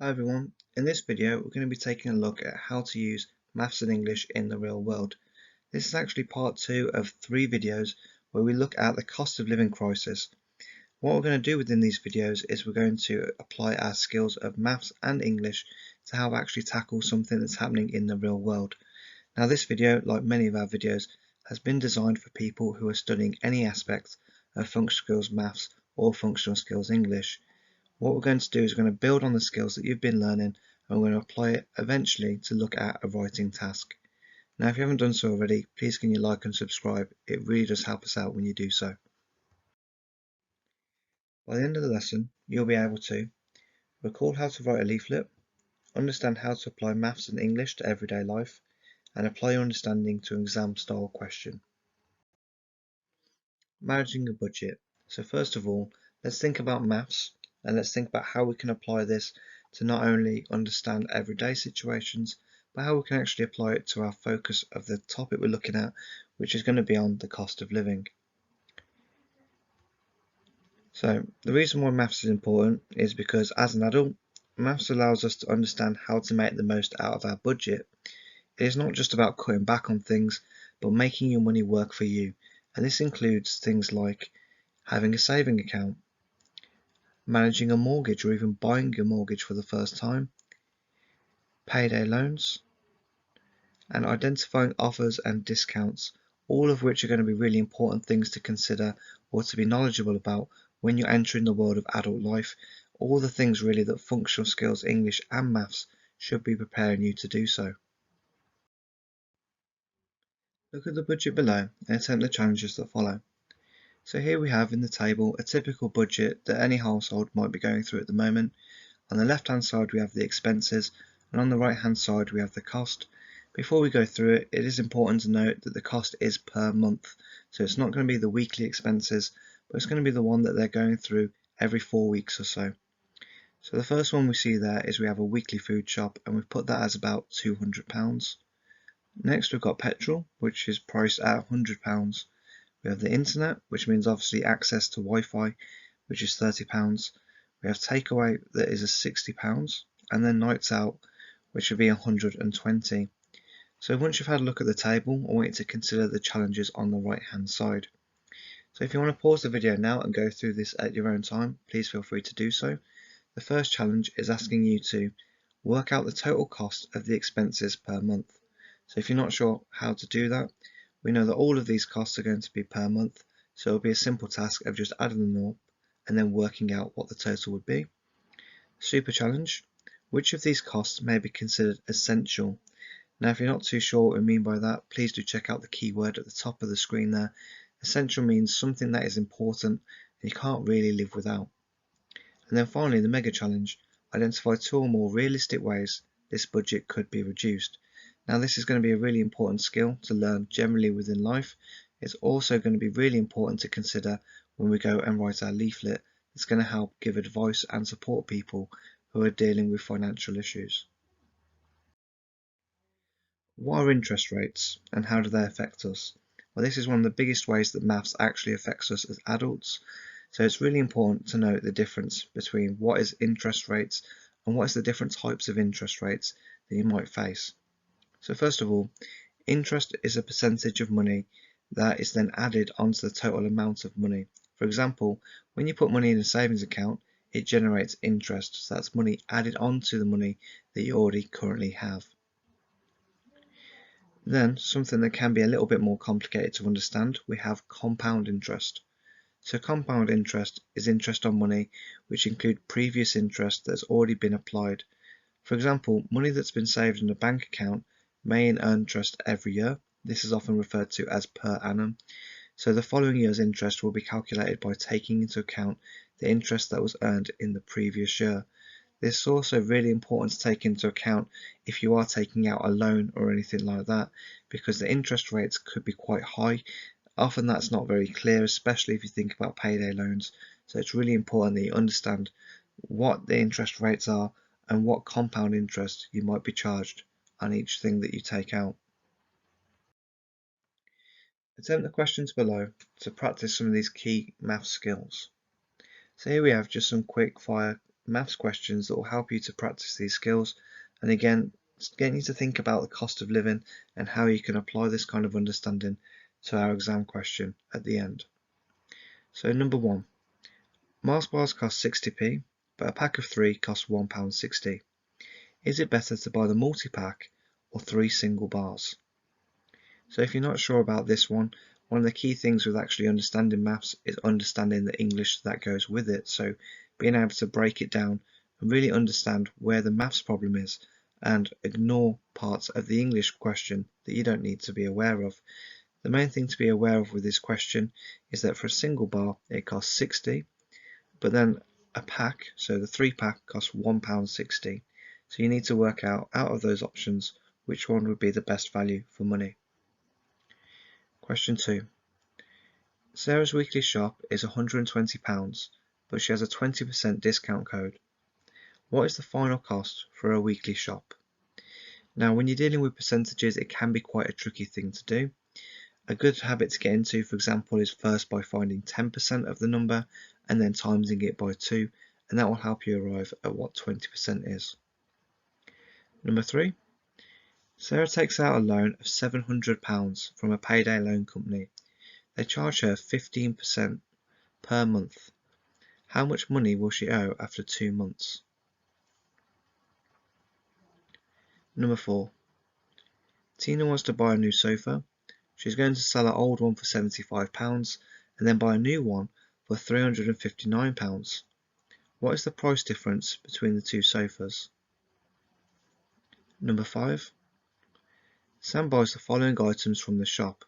Hi everyone, in this video we're going to be taking a look at how to use maths and English in the real world. This is actually part 2 of 3 videos where we look at the cost of living crisis. What we're going to do within these videos is we're going to apply our skills of maths and English to how to actually tackle something that's happening in the real world. Now this video, like many of our videos, has been designed for people who are studying any aspect of functional skills maths or functional skills English. What we're going to do is we're going to build on the skills that you've been learning and we're going to apply it eventually to look at a writing task. Now if you haven't done so already, please can you like and subscribe, it really does help us out when you do so. By the end of the lesson, you'll be able to recall how to write a leaflet, understand how to apply maths and English to everyday life, and apply your understanding to an exam style question. Managing a budget. So first of all, let's think about maths and let's think about how we can apply this to not only understand everyday situations, but how we can actually apply it to our focus of the topic we're looking at, which is going to be on the cost of living. So the reason why maths is important is because as an adult, maths allows us to understand how to make the most out of our budget. It is not just about cutting back on things, but making your money work for you. And this includes things like having a saving account, managing a mortgage or even buying a mortgage for the first time, payday loans, and identifying offers and discounts, all of which are going to be really important things to consider or to be knowledgeable about when you're entering the world of adult life. All the things really that functional skills, English and maths should be preparing you to do so. Look at the budget below and attempt the challenges that follow. So here we have in the table a typical budget that any household might be going through at the moment. On the left hand side we have the expenses and on the right hand side we have the cost. Before we go through it, it is important to note that the cost is per month. So it's not going to be the weekly expenses, but it's going to be the one that they're going through every 4 weeks or so. So the first one we see there is we have a weekly food shop and we've put that as about £200. Next we've got petrol, which is priced at £100. We have the internet, which means obviously access to Wi-Fi, which is £30. We have takeaway that is a £60, and then nights out, which would be 120. So once you've had a look at the table, I want you to consider the challenges on the right hand side. So if you want to pause the video now and go through this at your own time, please feel free to do so. The first challenge is asking you to work out the total cost of the expenses per month. So if you're not sure how to do that, we know that all of these costs are going to be per month, so it'll be a simple task of just adding them up and then working out what the total would be. Super challenge. Which of these costs may be considered essential? Now if you're not too sure what we mean by that, please do check out the keyword at the top of the screen there. Essential means something that is important and you can't really live without. And then finally the mega challenge. Identify 2 or more realistic ways this budget could be reduced. Now this is going to be a really important skill to learn generally within life. It's also going to be really important to consider when we go and write our leaflet. It's going to help give advice and support people who are dealing with financial issues. What are interest rates and how do they affect us? Well, this is one of the biggest ways that maths actually affects us as adults. So it's really important to note the difference between what is interest rates and what is the different types of interest rates that you might face. So first of all, interest is a percentage of money that is then added onto the total amount of money. For example, when you put money in a savings account, it generates interest. So that's money added onto the money that you already currently have. Then, something that can be a little bit more complicated to understand, we have compound interest. So compound interest is interest on money which include previous interest that's already been applied. For example, money that's been saved in a bank account may earn interest every year. This is often referred to as per annum. So the following year's interest will be calculated by taking into account the interest that was earned in the previous year. This is also really important to take into account if you are taking out a loan or anything like that, because the interest rates could be quite high. Often that's not very clear, especially if you think about payday loans. So it's really important that you understand what the interest rates are and what compound interest you might be charged on each thing that you take out. Attempt the questions below to practice some of these key math skills. So here we have just some quick fire maths questions that will help you to practice these skills, and again, it's getting you to think about the cost of living and how you can apply this kind of understanding to our exam question at the end. So number 1, Mars bars cost 60p, but a pack of 3 costs £1.60. Is it better to buy the multi-pack or 3 single bars? So if you're not sure about this one of the key things with actually understanding maths is understanding the English that goes with it. So being able to break it down and really understand where the maths problem is and ignore parts of the English question that you don't need to be aware of. The main thing to be aware of with this question is that for a single bar it costs 60, but then a pack, so the 3 pack, costs £1.60. So you need to work out of those options which one would be the best value for money. Question 2. Sarah's weekly shop is £120, but she has a 20% discount code. What is the final cost for a weekly shop? Now, when you're dealing with percentages, it can be quite a tricky thing to do. A good habit to get into, for example, is first by finding 10% of the number and then timesing it by 2, and that will help you arrive at what 20% is. Number 3. Sarah takes out a loan of £700 from a payday loan company. They charge her 15% per month. How much money will she owe after 2 months? Number 4. Tina wants to buy a new sofa. She's going to sell her old one for £75 and then buy a new one for £359. What is the price difference between the two sofas? Number 5. Sam buys the following items from the shop.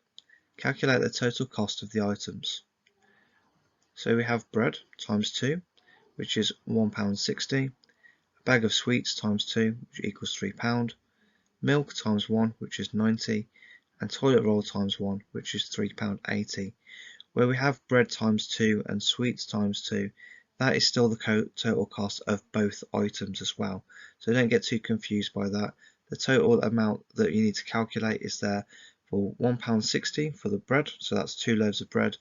Calculate the total cost of the items. So we have bread times 2, which is £1.60, a bag of sweets times 2, which equals £3, milk times 1, which is 90, and toilet roll times 1, which is £3.80. Where we have bread times 2 and sweets times 2, that is still the total cost of both items as well. So don't get too confused by that. The total amount that you need to calculate is there for £1.60 for the bread, so that's 2 loaves of bread,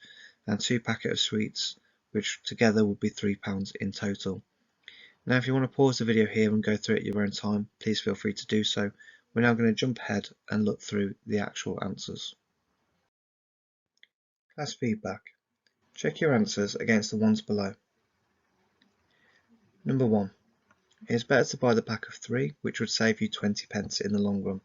and 2 packets of sweets, which together would be £3 in total. Now if you want to pause the video here and go through it at your own time, please feel free to do so. We're now going to jump ahead and look through the actual answers. Class feedback. Check your answers against the ones below. Number 1. It is better to buy the pack of 3, which would save you 20p in the long run.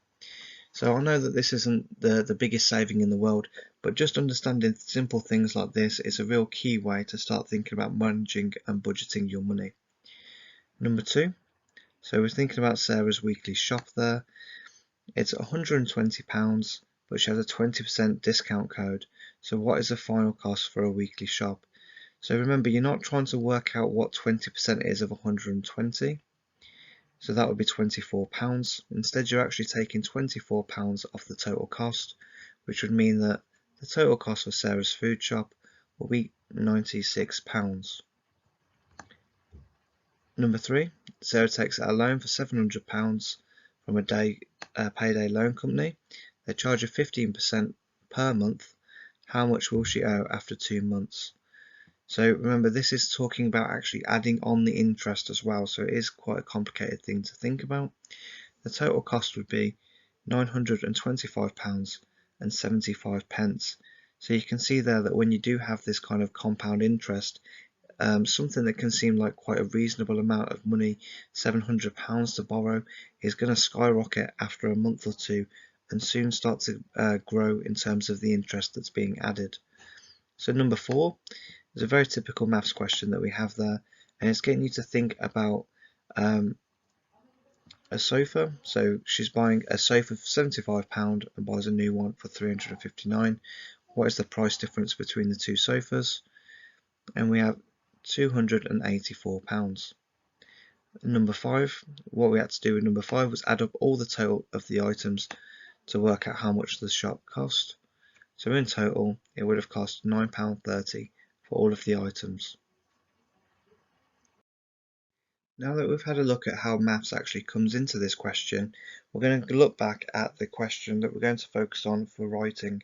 So I know that this isn't the biggest saving in the world, but just understanding simple things like this is a real key way to start thinking about managing and budgeting your money. Number 2. So we're thinking about Sarah's weekly shop there. It's £120, but she has a 20% discount code. So what is the final cost for a weekly shop? So remember, you're not trying to work out what 20% is of 120. So that would be £24. Instead, you're actually taking £24 off the total cost, which would mean that the total cost for Sarah's food shop will be £96. Number 3, Sarah takes out a loan for £700 from a payday loan company. They charge her 15% per month. How much will she owe after 2 months? So remember, this is talking about actually adding on the interest as well, so it is quite a complicated thing to think about. The total cost would be £925.75. So you can see there that when you do have this kind of compound interest, something that can seem like quite a reasonable amount of money, £700 to borrow, is going to skyrocket after a month or two and soon start to grow in terms of the interest that's being added. So number 4 is a very typical maths question that we have there, and it's getting you to think about a sofa. So she's buying a sofa for £75 and buys a new one for £359. What is the price difference between the two sofas? And we have £284. Number 5, what we had to do with number 5 was add up all the total of the items to work out how much the shop cost. So in total, it would have cost £9.30 for all of the items. Now that we've had a look at how maths actually comes into this question, we're going to look back at the question that we're going to focus on for writing.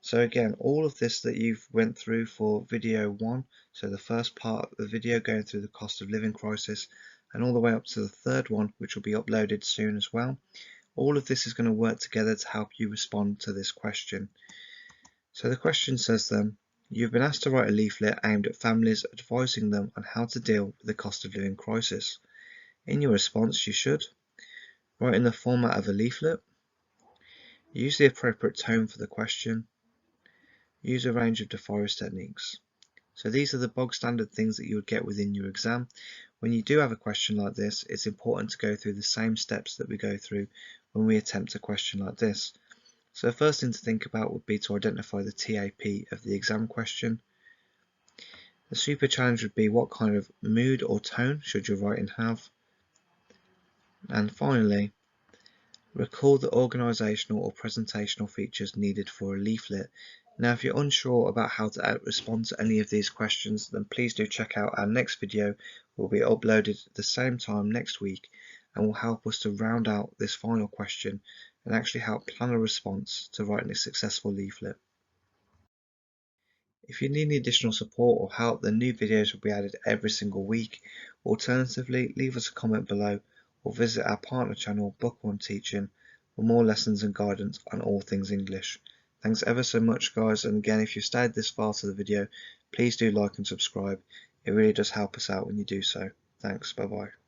So again, all of this that you've went through for video 1, so the first part of the video going through the cost of living crisis, and all the way up to the third one, which will be uploaded soon as well, all of this is going to work together to help you respond to this question. So the question says then, you've been asked to write a leaflet aimed at families advising them on how to deal with the cost of living crisis. In your response, you should write in the format of a leaflet, use the appropriate tone for the question, use a range of defiance techniques. So these are the bog standard things that you would get within your exam. When you do have a question like this, it's important to go through the same steps that we go through when we attempt a question like this. So the first thing to think about would be to identify the TAP of the exam question. The super challenge would be what kind of mood or tone should your writing have. And finally, recall the organisational or presentational features needed for a leaflet. Now if you're unsure about how to respond to any of these questions, then please do check out our next video. Will be uploaded at the same time next week and will help us to round out this final question and actually help plan a response to writing a successful leaflet. If you need any additional support or help, then new videos will be added every single week. Alternatively, leave us a comment below or visit our partner channel Book One Teaching for more lessons and guidance on all things English. Thanks ever so much guys, and again if you've stayed this far to the video, please do like and subscribe. It really does help us out when you do so. Thanks, bye bye.